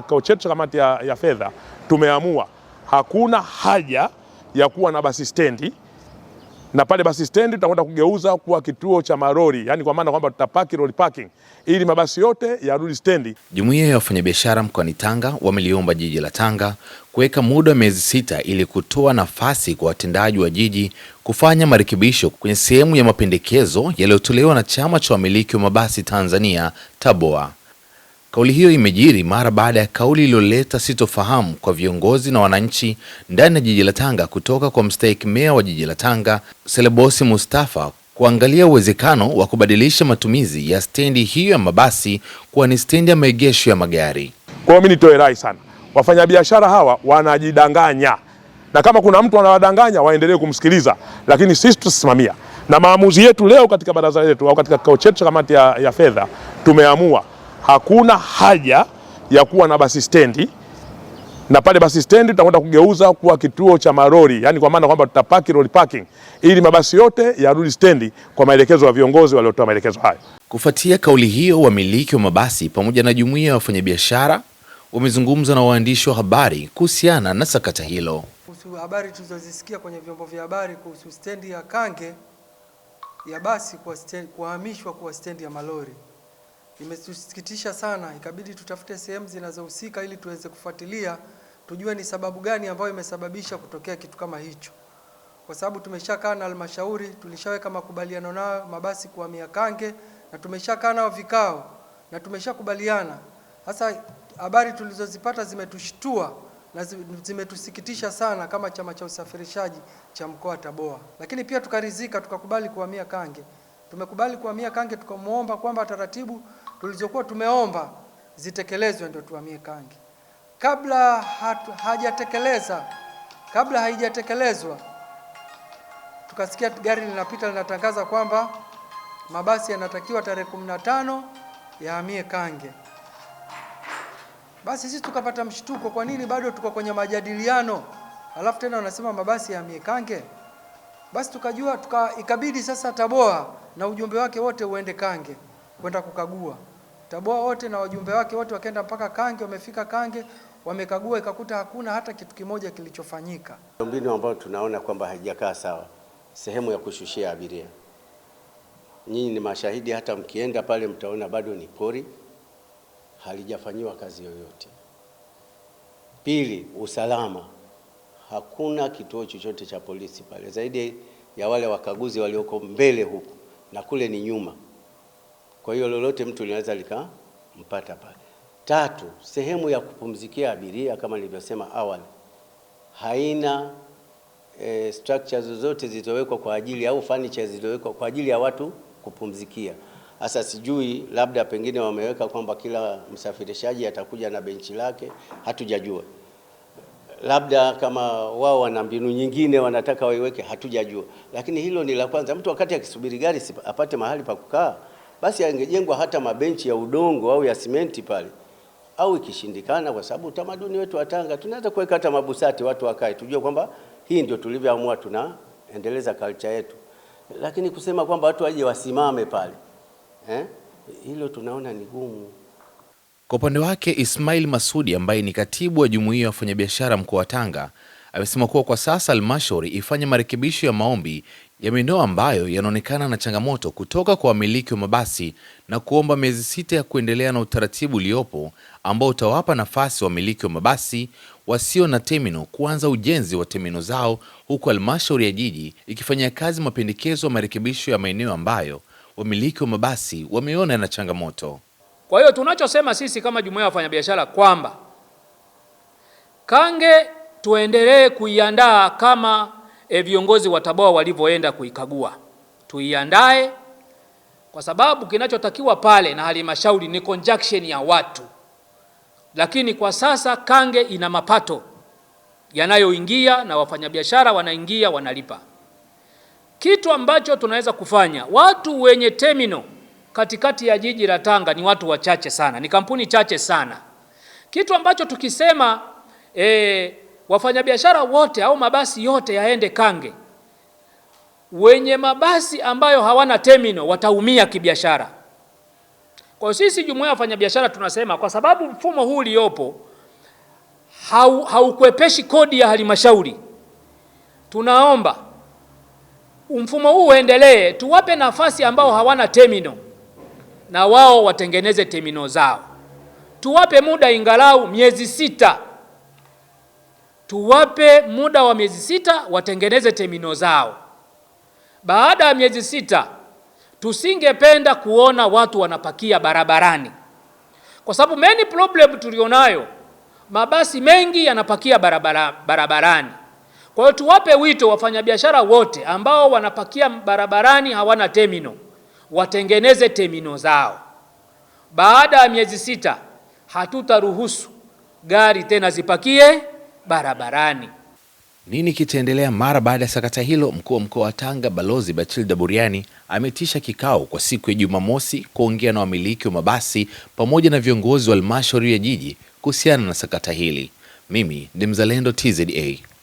Kikao chetu cha kamati ya fedha tumeamua hakuna haja ya kuwa na basi stendi, na pale basi stendi tutakwenda kugeuza kuwa kituo cha maroli, yani kwa maana kwamba tutapaki road parking ili mabasi yote yarudi stendi. Jumuiya ya wafanyabiashara mkoani Tanga wameliomba jiji la Tanga kuweka muda wa miezi 6 ili kutoa nafasi kwa watendaji wa jiji kufanya marekebisho kwenye sehemu ya mapendekezo yaliyotolewa na chama cha wamiliki wa mabasi Tanzania TABOA. Kauli hiyo imejiri mara baada ya kauli iliyoleta sitofahamu kwa viongozi na wananchi ndani ya jiji la Tanga kutoka kwa mstahiki meya wa jiji la Tanga Selebosi Mustafa kuangalia uwezekano wa kubadilisha matumizi ya stendi hiyo ya mabasi kuwa ni stendi ya maegesho ya magari. Kwa mimi nitoe rai sana, wafanyabiashara hawa wanajidanganya, na kama kuna mtu anawadanganya waendelee kumsikiliza, lakini sisi tutasimamia. Na maamuzi yetu leo katika baraza letu au katika kikao chetu cha kamati ya fedha tumeamua hakuna haja ya kuwa na basi stendi, na pale basi stendi tutakwenda kugeuza kuwa kituo cha maroli, yani kwa maana kwamba tutapaki road parking ili mabasi yote yarudi stendi kwa maelekezo ya viongozi waliotoa maelekezo hayo. Kufuatia kauli hiyo, wamiliki wa mabasi pamoja na jumuiya ya wafanyabiashara wamezungumza na waandishi wa habari kuhusiana na sakata hilo. Kuhusu habari tulizozisikia kwenye vyombo vya habari kuhusu stendi ya Kange ya basi kuhamishwa kuwa stendi ya malori, imetusikitisha sana. Ikabidi tutafute sehemu zinazohusika ili tuweze kufuatilia tujue ni sababu gani ambayo imesababisha kutokea kitu kama hicho, kwa sababu tumeshakaa na halmashauri, tulishaweka makubaliano nao mabasi kuhamia Kange, na tumeshakaa nao vikao na tumeshakubaliana. Sasa habari tulizozipata zimetushtua na zimetusikitisha sana kama chama cha usafirishaji cha mkoa wa TABOA, lakini pia tukaridhika, tukakubali kuhamia Kange. Tumekubali kuhamia Kange, tukamuomba kwamba taratibu tulizokuwa tumeomba zitekelezwe ndio tuhamie Kange. Kabla haijatekelezwa tukasikia gari linapita linatangaza kwamba mabasi yanatakiwa tarehe 15 yahamie Kange. Basi sisi tukapata mshtuko, kwa nini bado tuko kwenye majadiliano alafu tena wanasema mabasi yahamie Kange? Basi tukajua ikabidi sasa TABOA na ujumbe wake wote uende Kange kwenda kukagua. TABOA wote na wajumbe wake wote wakaenda mpaka Kange, wamefika Kange, wamekagua, ikakuta hakuna hata kitu kimoja kilichofanyika. Mbinu ambayo tunaona kwamba haijakaa sawa, sehemu ya kushushia abiria. Nyinyi ni mashahidi, hata mkienda pale mtaona bado ni pori, halijafanyiwa kazi yoyote. Pili, usalama. Hakuna kituo chochote cha polisi pale zaidi ya wale wakaguzi walioko mbele huku, na kule ni nyuma. Kwa hiyo lolote mtu linaweza likampata pale. Tatu, sehemu ya kupumzikia abiria kama nilivyosema awali haina structures zozote zilizowekwa kwa ajili au furniture zilizowekwa kwa ajili ya watu kupumzikia. Sasa sijui, labda pengine wameweka kwamba kila msafirishaji atakuja na benchi lake, hatujajua. Labda kama wao wana mbinu nyingine wanataka waiweke, hatujajua. Lakini hilo ni la kwanza. Mtu wakati akisubiri gari apate mahali pa kukaa, basi angejengwa hata mabenchi ya udongo au ya simenti pale. Au ikishindikana, kwa sababu utamaduni wetu wa Tanga tunaweza kuweka hata mabusati watu wakae, tujue kwamba hii ndio tulivyoamua, tunaendeleza culture yetu. Lakini kusema kwamba watu waje wasimame pale, hilo tunaona ni gumu. Kwa upande wake, Ismail Masudi ambaye ni katibu wa jumuiya ya wafanyabiashara mkoa wa Tanga amesema kuwa kwa sasa halmashauri ifanye marekebisho ya maombi ya maeneo ambayo yanaonekana na changamoto kutoka kwa wamiliki wa mabasi na kuomba miezi 6 ya kuendelea na utaratibu uliopo ambao utawapa nafasi wamiliki wa mabasi wasio na terminal kuanza ujenzi wa terminal zao, huku halmashauri ya jiji ikifanyia kazi mapendekezo ya marekebisho ya maeneo ambayo wamiliki wa mabasi wameona na changamoto. Kwa hiyo tunachosema sisi kama jumuiya ya wafanyabiashara kwamba Kange tuendelee kuiandaa kama viongozi wa TABOA walivyoenda kuikagua. Tuiandae kwa sababu kinachotakiwa pale na halmashauri ni conjunction ya watu. Lakini kwa sasa Kange ina mapato yanayoingia na wafanyabiashara wanaingia wanalipa. Kitu ambacho tunaweza kufanya, watu wenye terminal katikati ya jiji la Tanga ni watu wachache sana, ni kampuni chache sana. Kitu ambacho tukisema wafanyabiashara wote au mabasi yote yaende Kange, wenye mabasi ambayo hawana terminal wataumia kibiashara. Kwa sisi jumuiya ya wafanyabiashara tunasema kwa sababu mfumo huu uliopo haukwepeshi kodi ya halmashauri, tunaomba mfumo huu uendelee, tuwape nafasi ambao hawana terminal na wao watengeneze terminal zao. Tuwape muda ingalau miezi 6. Tuwape muda wa miezi 6 watengeneze terminal zao. Baada ya miezi 6 tusingependa kuona watu wanapakia barabarani. Kwa sababu main problem tulionayo, mabasi mengi yanapakia barabarani. Kwa hiyo tuwape wito wafanyabiashara wote ambao wanapakia barabarani hawana terminal, watengeneze terminal zao. Baada ya miezi 6 hatutaruhusu gari tena zipakie barabarani. Nini kitaendelea mara baada ya sakata hilo? Mkuu wa mkoa wa Tanga Balozi Bathilda Buriani ametisha kikao kwa siku ya Jumamosi kuongea na wamiliki wa mabasi pamoja na viongozi wa halmashauri ya jiji kuhusiana na sakata hili. Mimi ni Mzalendo TZA.